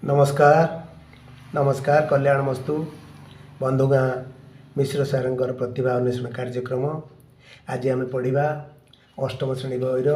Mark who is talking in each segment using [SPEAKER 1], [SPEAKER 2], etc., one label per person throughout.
[SPEAKER 1] नमस्कार नमस्कार कल्याण मस्तु बंधुगाँ मिश्र सारंकर प्रतिभा अन्वेषण कार्यक्रम आज आम पढ़ा अष्टम श्रेणी बहिर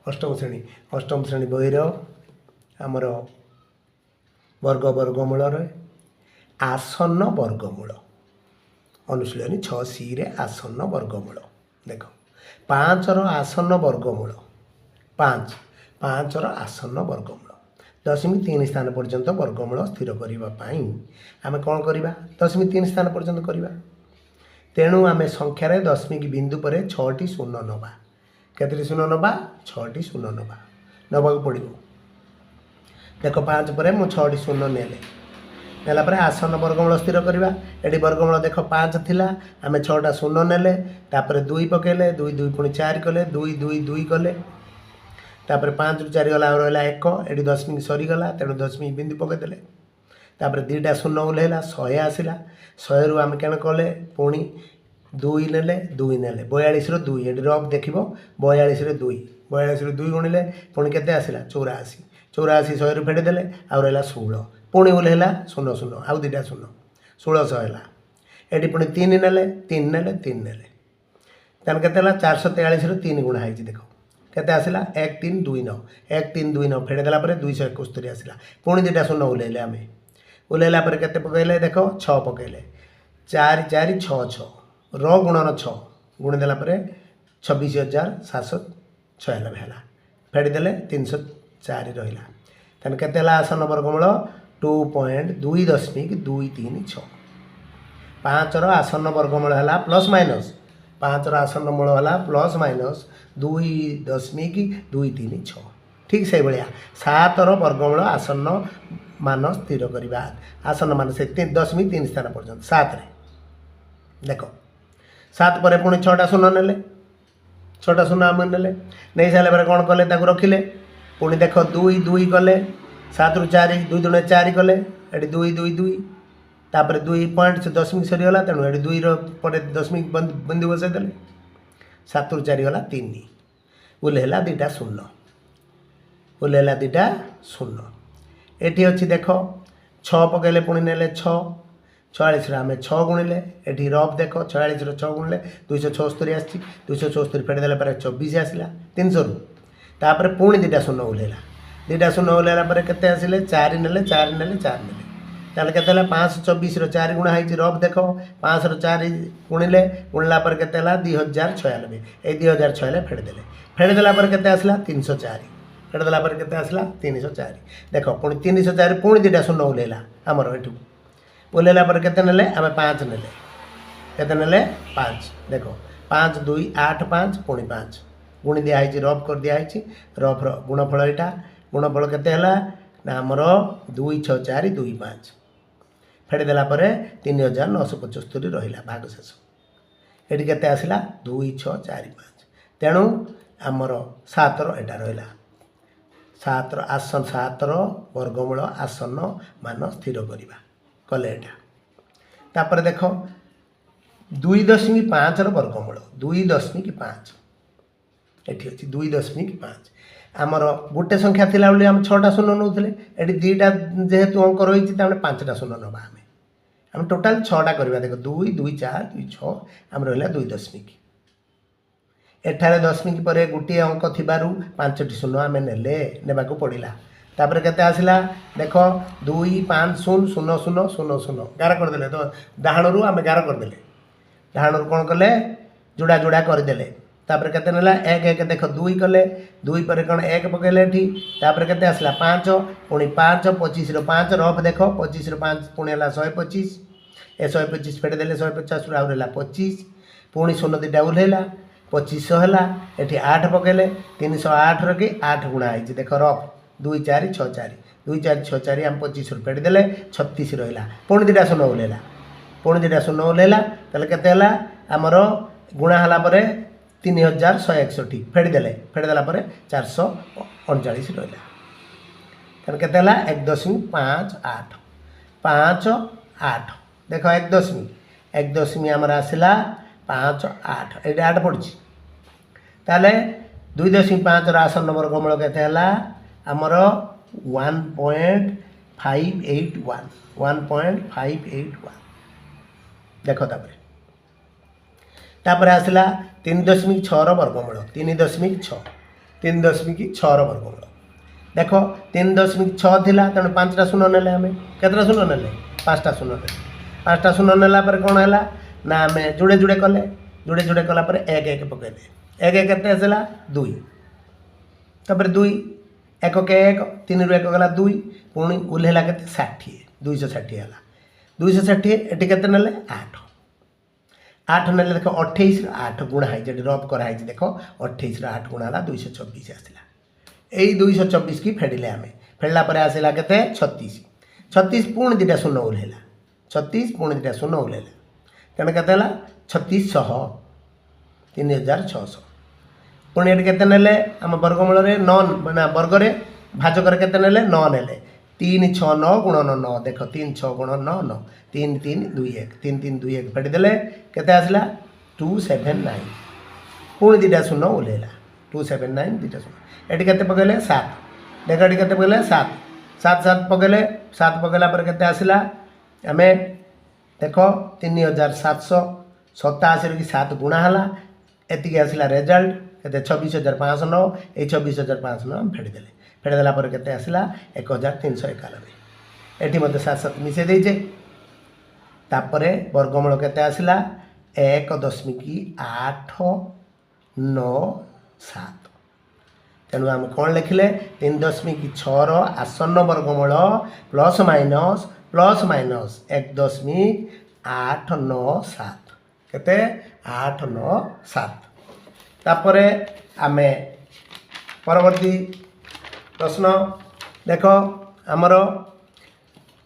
[SPEAKER 1] अष्टम श्रेणी बहिर आमर वर्ग वर्गमूल आसन्न वर्गमूल अनुशीलनी 6C रे आसन्न वर्गमूल देख 5 आसन्न वर्गमूल 5 आसन्न वर्गमूल 0.3 स्थान पर्यंत वर्गमूल स्थिर करने आम कौन करवा 0.3 स्थान पर्यंत करवा तेणु आम संख्यार दशमिक बिंदु पर 6टी शून्य नवा केतटी शून्य नवा 6टी शून्य नवा पड़ो देख 5 पर मु 6टी शून्य नेला पर आसन वर्गमूल स्थिर करवा ये वर्गमूल देख 5 थिला आम 6टा शून्य नेले तापर 2 पकेले 2 2 पुणी 4 कले 2 2 2 कले तापर 5 रु 4 गला रहा 1 ये दशमिक सरीगला तेणु दशमिक बिंदु पकईदे तापर 2टा शून्य ओल्ला 100 आसला 100 रु आम क्या कले पुणी 2 नेले 2 नेले 42 रो 2 ये रफ देख 42 रे 2 42 रू 2 गुणिले पुणी के आसला 84 84 100 रु फेटिदेले आउ रहा 16 पुणी ओल्ला 0 0 आउ 2टा शून्य 1600 है ये पुणी 3 नेले 3 नेले 3 नेले तेना के 443 रू 3 गुणा है देख केते आसला 1 3 2 9 1 3 2 9 फेटिदेला 271 आसला पुणी 2टा शून्य ओल्लैले आम ओल्लैला केते पकईले देख 6 पकईले 4 4 6 6 रो गुणन 6 गुणिदेला 26,796 है फेटिदेले 304 रहा तेना केते आसन वर्गमूल 2.236 5 आसन वर्गमूल है प्लस माइनस 5 आसन मूल है प्लस माइनस 2.236 ठीक से भाया 7 वर्गमूल आसन्न मान स्थिर करवा आसन्न मान से 0.3 स्थान पर्यंत 7 रे देख 7 पर पुणी 6टा शून्य नेले 6टा शून्य आम नेले नहीं सारे कौन कले रखिले पुणी देख 2 2 कले 7 रु 4 2 2 4 कले ये 2 2 2 तापर 2 पॉइंट से दशमिक सरीगला तेणु ये 2 रे दशमिक बिंदु बसईदे 7 रु 4 गला 3 ओल्लैला 2टा शून्य ओल्लैला 2टा शून्य एटी अच्छी देख 6 पकईले पुणी नेले 6 46 आम 6 गुणिले ये रफ देख 46 6 गुणिले 276 आसी 276 फेटिदेला 24 आसला 300 रु तापर पुणी 2टा शून्य ओल्लैला 2टा शून्य ओल्लैला केते आसिले 4 नेले 4 नेले 4 नेले ताले केते 524 रो 4 गुणा है रफ देख 5 रो 4 गुणिले गुणला पर केते 2096 ए 2096 फेटिदेला केते आसला 304 फेटिदेला केते आसला 304 देख पुणी 304 पुणी 2टा शून्य ओल्लैला आमर एठू ओल्लैला केते नेले आम 5 नेले केते नेले 5 देख 5 2 8 5 पुणी 5 गुणी दिखाई रफ कर दिखाई रफ गुणफल यहाँ गुणफल केते ना आमर 2 6 4 2 5 फेटिदेला 3,975 रहा भाग शेष ये केते आसला 2 6 4 5 तेणु आमर 7 एटा रहा 7 आसन 7 वर्गमूल आसन्न मान स्थिर करवा कले एटा तापर देख 2.5 वर्गमूल 2.5 एटी अच्छी 2.5 आमर गोटे संख्या थिला बोली आम 6टा शून्य नौले ये 2टा जेहेतु अंक रही 5टा शून्य नवा आम टोटाल 6टा करवा देख 2 2 4 2 6 आम रहा 2.5 एठारे दशमिक पर गोटे अंक थिबारु 5टी शून्य आम नेले नेबाकू पड़िला तापर केते आसला देख 2 5 0 0 0 0 0 गार करदेले तो डाहाणु आम गार करदेले डाहाणु कौन कले जोड़ा जोड़ा करदेले तापर केते नेला 1 1 देख 2 कले 2 पर कौन 1 पकईले एठी तापर केते आसला 5 पुणी 5 25 रो 5 रफ देख 25 रो 5 पुणी है 125 ए 125 फेटिदेले 150 रु आउ रहा 25 पुणी 0 2टा ओल्लैला 2500 है ये 8 पकईले 308 रखी 8 गुणा है देख रफ 2 4 6 4 2 4 6 4 आम 25 रु फेटिदेले 36 रहा पुणी 2टा शून्य ओल्लैला पुणी 2टा शून्य ओल्लैला ताले केते आमर गुणा है 3,161 फेटिदेले 439 रहा तेना केते 1.58 5 8 देख 1 आमर आसला 5 8 ये 8 पड़ी ताले 2.5 आसन वर्गमूल केते आमर 1. 1.581 1.581 देख तापर आसला 3.6 वर्गमूल 3.6 3.6 वर्गमूल देख 3.6 थिला तेणु 5टा शून्य नेले आम केतटा शून्य नेले 5टा शून्य नेले 5टा शून्य नेला कौन है ना आम जोड़े जोड़े कले जोड़े जोड़े कलापर 1 1 पकईदे 1 1 केते आसला 2 तापर 2 1 के 1 3 रु 1 गला 2 पुणी ओल्हेला केते 60 260 है 260 एटी केते नेले 8 8 नेले देख 28 8 गुणा है रफ कराई देख 28 8 गुणा है 224 आसला यही 224 की फेडिले आम फेडला आसला के 36 36 पुणी 2टा शून्य ओल्हेला 36 पुणी 2टा शून्य ओल्हेला तेणु के 3600 3600 पुणी ये केते नेले आम वर्गमूल में 9 ना वर्ग में भाजक केते नेले 9 नेले 3 6 9 गुणन 9 देख 3 6 गुण 9 9 3 3 2 1 3 3 2 1 फेडिदेले केते आसला 279 पुणी 2टा शून्य ओल्हेला 279 2टा शून्य एटी केते पकईले 7 देख ये केते पकईले 7 7 7 पकईले 7 पकईला पर केते आसला आम देख 3787 की 7 गुणा है एति आसला रिजल्ट के 26,509 ये 26,509 हम फेडिदेले फेडिदेला पर केते आसला 1,391 एटी मत 7 7 मिसे देजे तापरे वर्गमूल केते आसला 1.897 तेणु आम कौन लिखिले 3.6 आसन्न वर्गमूल प्लस माइनस 1.897 केते 897 तापरे आमे परवर्ती प्रश्न देख आमर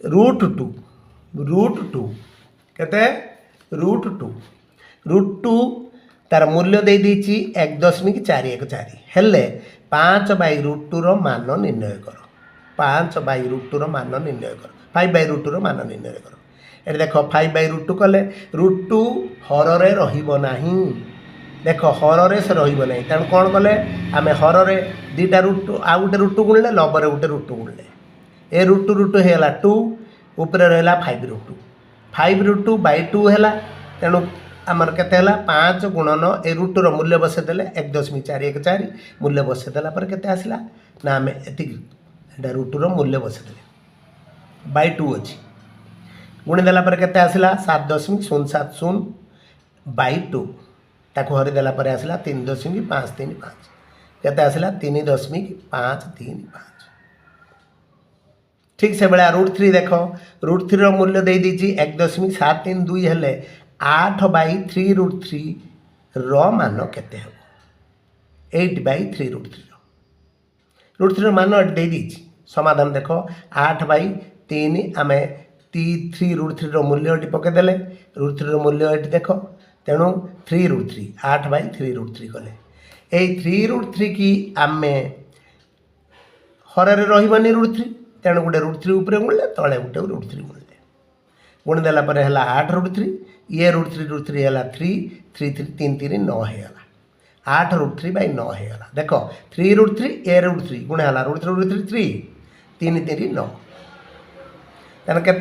[SPEAKER 1] √2 केते √2 तार मूल्य दे दीची 1.414 हेले 5/√2 रो मान निर्णय कर 5/√2 रो मान निर्णय कर 5/√2 रो मान निर्णय कर ये देख 5/√2 कले √2 हर रहिबो नाही देख हर से रहिबो नाही तेणु कौन कले आम हर 2टा √2 आ गोटे √2 गुणले लबर गोटे √2 गुणले ए √2 है 2 उपरे रहा 5√2 5√2/2 है तेणु आमर केते 5 गुणन ए √2 रो मूल्य बसैदेले 1.414 मूल्य बसैदेला पर केते आसला ना आम एति √2 रो मूल्य बसैदेले /2 अच्छी गुणीदेला पर केते आसला 7.070/2 ताको हरिदेला पर आसला 3.535 केते आसला 3.535 ठीक से भाया √3 देख √3 रो मूल्य दे दीची 1.732 हेले 8/3√3 रो मान केते हो 8/3√3 √3 रो मान दे दीची समाधान देख 8/3 आम 3√3 रो मूल्य ये पकईदेले √3 रो मूल्य ये देख तेणु 3√3 8/3√3 कले ये 3√3 की आम हर रही √3 तेणु गोटे √3 उपरे गुणले तले गोटे √3 गुणले गुणीदेला पर है 8√3 ये √3 है 3 3 3 3 3 9 होगा 8√3/9 होगा देख 3√3 ए √3 गुण है √3 3 3 3 9 तेना के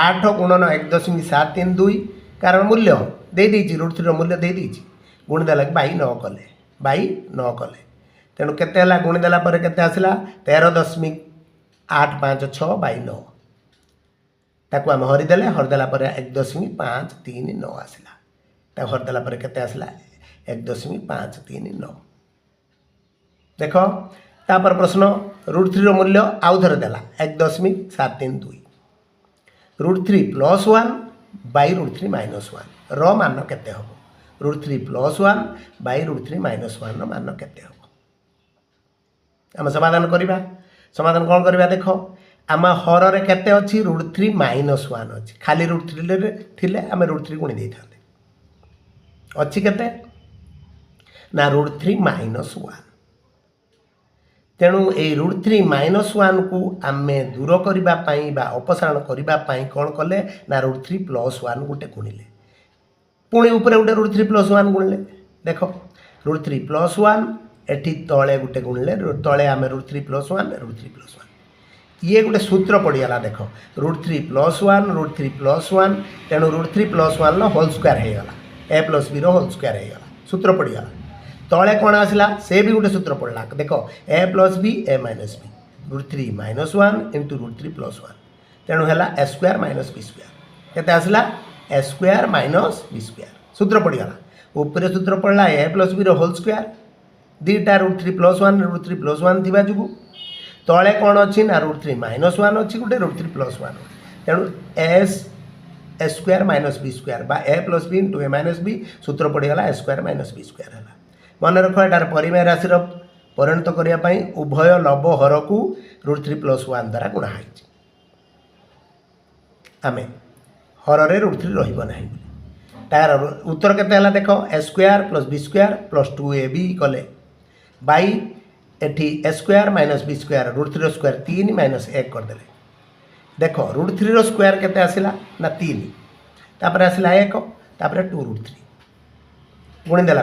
[SPEAKER 1] 8 गुणन 1.732 कारण मूल्य दे दीची √3 मूल्य दे दीची गुणीदेला /9 कले /9 कले तेणु केते गुणीदेला पर केते आसला 13.856/9 ताको आम हरिदेले हरिदेला पर 1.539 आसला ताको हरिदेला पर केते आसला 1.539 देख तापर प्रश्न √3 रो मूल्य आउ थरे देला 1.732 √3 + 1/√3 - 1 रो मान केते हो √3 + 1/√3 - 1 रो मान केते हो आम समाधान करिबा समाधान कौन करवा देख आम हर रे केते अच्छी √3 - 1 अच्छी खाली √3 थिले आम √3 गुणी दे था अच्छी केते ना √3 - 1 तेणु ये √3 - 1 को आम दूर करने अपसारण करने कौन कले ना √3 + 1 गोटे गुणिले पुणी उपरे गोटे √3 + 1 गुणिले देख √3 + 1 एटी तले गोटे गुणिले तले आम √3 + 1 √3 + 1 ये गोटे सूत्र पड़गला देख √3 + 1 √3 + 1 तेणु √3 + 1 होल स्क्वायर होगा a + b होल स्क्वायर होगा सूत्र पड़गला तले कौन आसला से भी गोटे सूत्र पड़ला देख a + b a - b √3 - 1 × √3 + 1 तेणु है a² - b² केते आसला a² - b² सूत्र पड़गला ऊपर सूत्र पड़ला a + b होल स्क्वायर दीटा √3 + 1 √3 + 1 थिबा जुगु तले कौन अच्छी ना √3 - 1 अच्छी गोटे √3 + 1 तेणु a² - b² बा a + b × a - b सूत्र पड़गला a² - b² है मन रख यार परिमेय राशि परिणत करने उभय लव हर को √3 + 1 द्वारा गुणा आम हर √3 रही तार उत्तर के देख a² + b² + 2ab कले बाई एठी a² - b² √3 स्क्वायर 3 - 1 करदे देख √3 स्क्वायर केते आसिला ना 3 तापर आसिला 1 तापर 2 √3 गुणी देला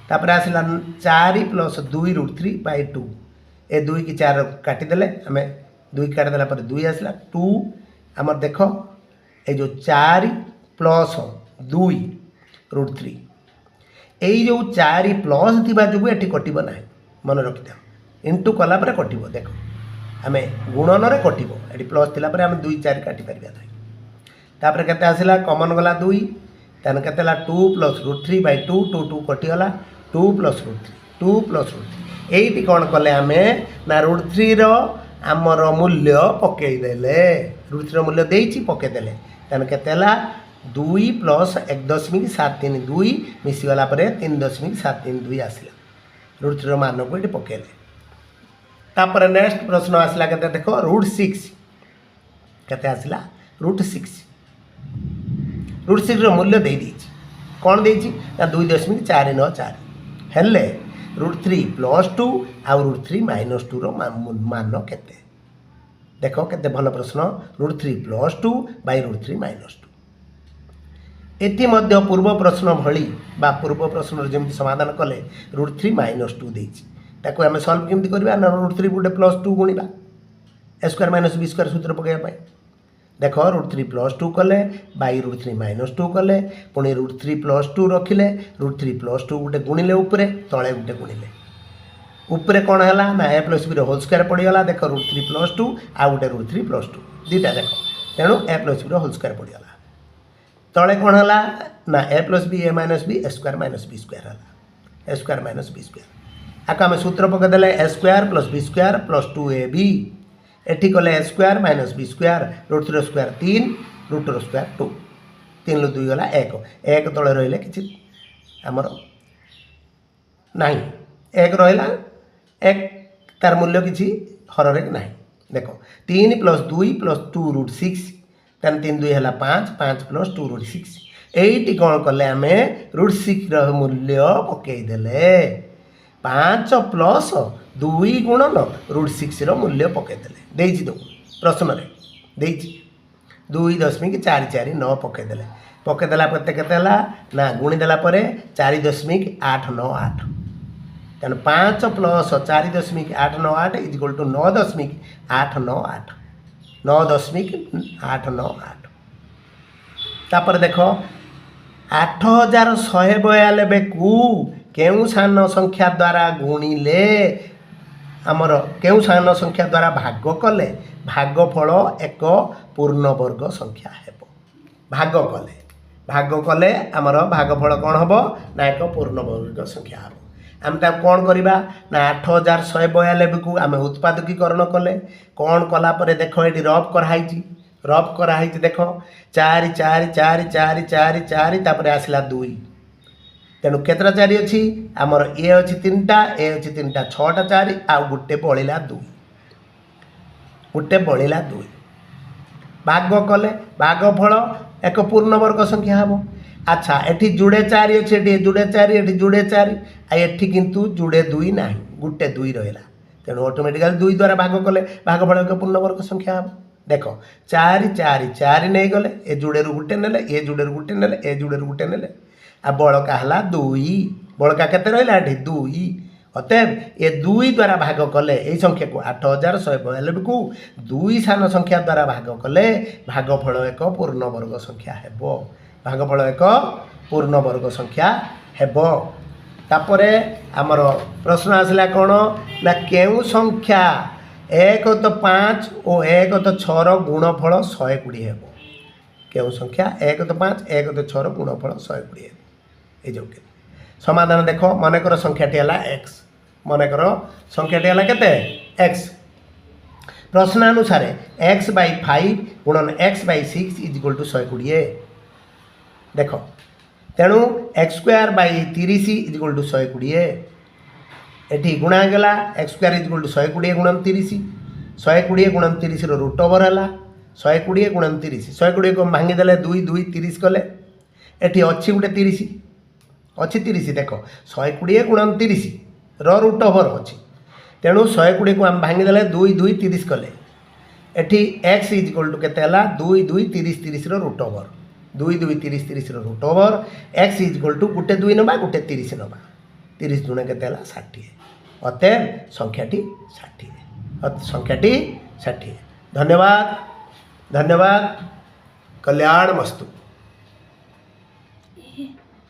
[SPEAKER 1] तापर आसिला 4 + 2 √3/2 ए 2 की 4 काटिदेले आम 2 काटिदेला पर 2 आसिला 2 आमर देख ये जो 4 + 2 √3 यही जो 4 प्लस थी जो ये कटब ना मन रखी था इंटू कलापर कटब देख आम गुणन कटब ये प्लस थी आम 2 4 काटी पार तापर के आसला कमन गला 2 तेन के 2 + √3/2 2 2 कटिगला 2 + √3 2 + √3 यही कौन कले आम ना √3 आमर मूल्य पकईदे √3 मूल्य देती पकईदे तेन के 2 + 1.732 मिसीगला 3.732 आसला √3 मान को ये पकेले तापर नेक्स्ट प्रश्न आसला के देख √6 के आसला √6 √6 मूल्य दे कौन दे 2.494 हेले √3 + 2 आउ √3 - 2 मान केते देख केते भल प्रश्न √3 + 2 / √3 - 2 एटी मध्य पूर्व प्रश्न भली बा पूर्व प्रश्न जमी समाधान कले √3 - 2 देती आम सल्व केमती करवा ना √3 गोटे +2 गुणा a² - b² सूत्र पकड़ा देख √3 + 2 कले बाई √3 - 2 कले पुणी √3 + 2 रखिले √3 + 2 गोटे गुणिले उपरे तले गोटे गुणिले उपरे कौन है ना a + b होल स्क्वायर पड़गला देख √3 + 2 आ गोटे √3 + 2 दीटा देख तेणु a + b होल स्क्वायर पड़गला तले कौन है ना a + b a - b a² - b² है a² - b² आक आम सूत्र पकईदे a² + b² + 2ab एठी कले a² - b² √3 स्क्वायर 3 √2 स्क्वायर 2 3 × 2 गला 1 1 तले रही कि आमर ना 1 रहा 1 तार मूल्य किसी हर ना देख 3 + 2 + 2 √6 तेन 3 2 है 5 5 + 2 √6 यही कौन कले आम √6 मूल्य पकईदे 5 + 2 गुणन √6 मूल्य पकईदे दो प्रश्न दे 2.449 पकईदेला के ना गुणीदेला 4.898 तेना 5 + 4.898 = 9.898 9.898 तापर देख 8192 को केउ सान संख्या द्वारा गुणिले आमर केउ सान संख्या द्वारा भाग कले भागफल एक पूर्णवर्ग संख्या हेब भाग कले आमर भागफल कौन हम ना एक पूर्णवर्ग संख्या हम आम कौन करवा ना 8192 को आम उत्पादकीकरण कले कौन कलापर देख ये रफ कराई देख 4 4 4 4 4 4 तापर आसला 2 तेणु केतटा 4 अच्छी आमर ए अच्छी 3टा ए अच्छी 3टा 6टा 4 आउ गोटे बड़ा 2 भाग कले भागफल एक पूर्णवर्ग संख्या हम अच्छा एठी जुड़े 4 अच्छे ये जुड़े 4 ये जुड़े 4 एठी किंतु जुड़े 2 ना गोटे 2 रहा तेणु ऑटोमेटिकली 2 द्वारा भाग कले भागफल एक पूर्णवर्ग संख्या हम देख 4 4 4 नहीं गले ए जुड़े गोटे ने ए जुड़े गोटे ने ए जुड़े गोटे ने आ बड़का है 2 बड़का केते रहा 2 अतएव ये 2 द्वारा भाग कले यही संख्या को 8192 को 2 सान संख्या द्वारा भाग कले भागफल एक पूर्ण वर्ग संख्या हेबो भागफल एक पूर्ण वर्ग संख्या हेबो। तापरे आमर प्रश्न आसला कौन ना केउ संख्या 1 तो 5 और 1 तो 6 गुणफल 120 हेबो केउ संख्या 1 तो 5 1 तो 6 गुणफल 120 हेबो ए जो समाधान देख मनकर संख्याटी है एक्स मनकर संख्याटी है केते एक्स प्रश्नानुसार एक्स बै 5 गुणन x by 6 is equal to 120 देख तेणु x square by 30 is equal to 120 एटी गुणा गला x square is equal to 120 गुणन 30 120 गुणन 30 रूट ओवर है 120 गुणन 30 120 को भांगीदे 2 2 30 कले एटी अच्छी गोटे 30 अच्छी 30 देख 120 गुणन 30 रूट ओवर अच्छी तेणु 120 को आम भांगीदे 2 2 30 कले एटी एक्स इज इक्वल टू केते 2 2 30 30 root over 2 2 30 30 root over x is equal to गोटे 2 नवा गोटे 30 नवा 30 गुणे केते 60 अतएव संख्याटी 60 धन्यवाद धन्यवाद कल्याण मस्तु।